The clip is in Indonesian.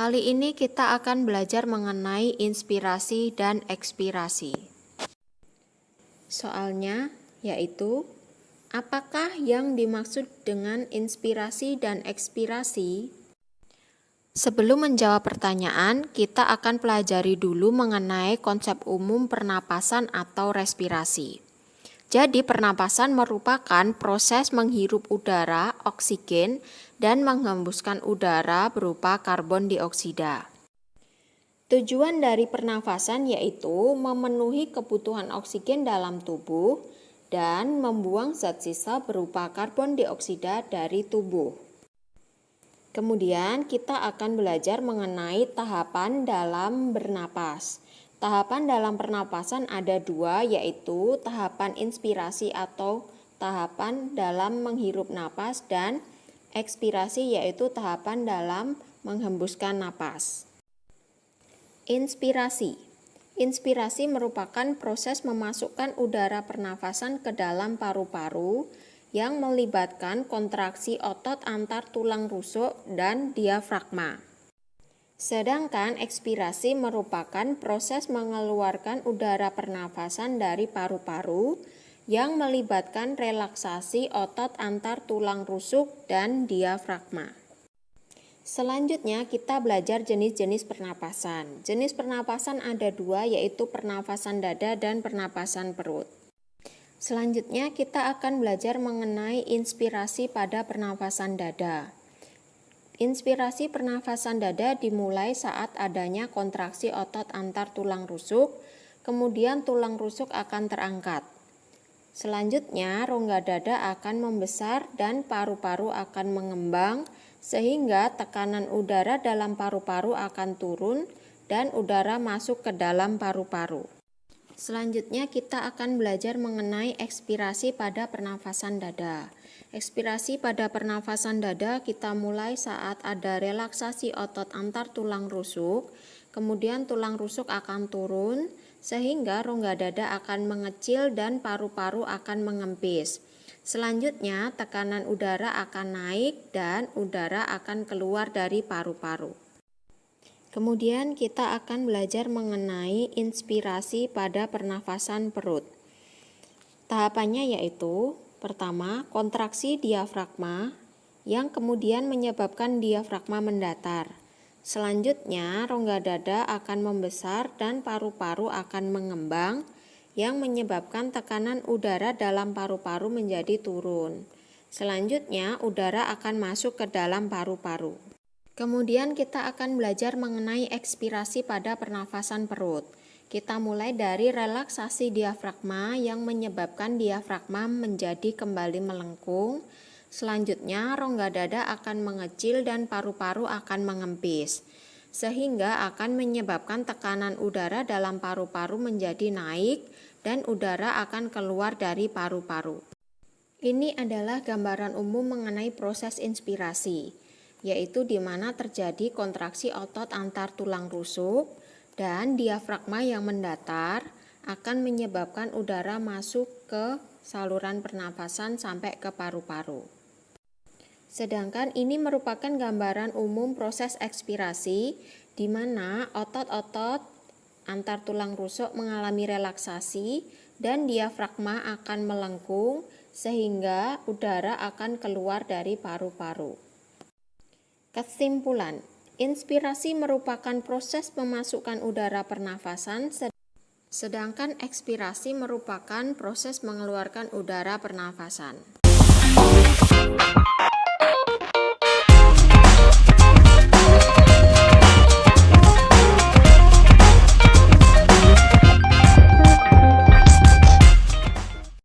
Kali ini kita akan belajar mengenai inspirasi dan ekspirasi. Soalnya yaitu, apakah yang dimaksud dengan inspirasi dan ekspirasi? Sebelum menjawab pertanyaan, kita akan pelajari dulu mengenai konsep umum pernapasan atau respirasi. Jadi, pernapasan merupakan proses menghirup udara, oksigen, dan menghembuskan udara berupa karbon dioksida. Tujuan dari pernafasan yaitu memenuhi kebutuhan oksigen dalam tubuh dan membuang zat sisa berupa karbon dioksida dari tubuh. Kemudian kita akan belajar mengenai tahapan dalam bernapas. Tahapan dalam pernapasan ada dua, yaitu tahapan inspirasi atau tahapan dalam menghirup napas dan ekspirasi yaitu tahapan dalam menghembuskan napas. Inspirasi. Inspirasi merupakan proses memasukkan udara pernafasan ke dalam paru-paru yang melibatkan kontraksi otot antar tulang rusuk dan diafragma. Sedangkan ekspirasi merupakan proses mengeluarkan udara pernafasan dari paru-paru yang melibatkan relaksasi otot antar tulang rusuk dan diafragma. Selanjutnya kita belajar jenis-jenis pernapasan. Jenis pernapasan ada dua, yaitu pernapasan dada dan pernapasan perut. Selanjutnya kita akan belajar mengenai inspirasi pada pernafasan dada. Inspirasi pernafasan dada dimulai saat adanya kontraksi otot antar tulang rusuk, kemudian tulang rusuk akan terangkat. Selanjutnya rongga dada akan membesar dan paru-paru akan mengembang sehingga tekanan udara dalam paru-paru akan turun dan udara masuk ke dalam paru-paru. Selanjutnya kita akan belajar mengenai ekspirasi pada pernafasan dada. Ekspirasi pada pernafasan dada kita mulai saat ada relaksasi otot antar tulang rusuk, kemudian tulang rusuk akan turun sehingga rongga dada akan mengecil dan paru-paru akan mengempis. Selanjutnya tekanan udara akan naik dan udara akan keluar dari paru-paru. Kemudian kita akan belajar mengenai inspirasi pada pernafasan perut. Tahapannya yaitu, pertama, kontraksi diafragma yang kemudian menyebabkan diafragma mendatar. Selanjutnya, rongga dada akan membesar dan paru-paru akan mengembang yang menyebabkan tekanan udara dalam paru-paru menjadi turun. Selanjutnya, udara akan masuk ke dalam paru-paru. Kemudian kita akan belajar mengenai ekspirasi pada pernafasan perut. Kita mulai dari relaksasi diafragma yang menyebabkan diafragma menjadi kembali melengkung. Selanjutnya rongga dada akan mengecil dan paru-paru akan mengempis, sehingga akan menyebabkan tekanan udara dalam paru-paru menjadi naik dan udara akan keluar dari paru-paru. Ini adalah gambaran umum mengenai proses inspirasi, yaitu di mana terjadi kontraksi otot antar tulang rusuk dan diafragma yang mendatar akan menyebabkan udara masuk ke saluran pernafasan sampai ke paru-paru. Sedangkan ini merupakan gambaran umum proses ekspirasi di mana otot-otot antar tulang rusuk mengalami relaksasi dan diafragma akan melengkung sehingga udara akan keluar dari paru-paru. Kesimpulan, inspirasi merupakan proses memasukkan udara pernafasan, sedangkan ekspirasi merupakan proses mengeluarkan udara pernafasan.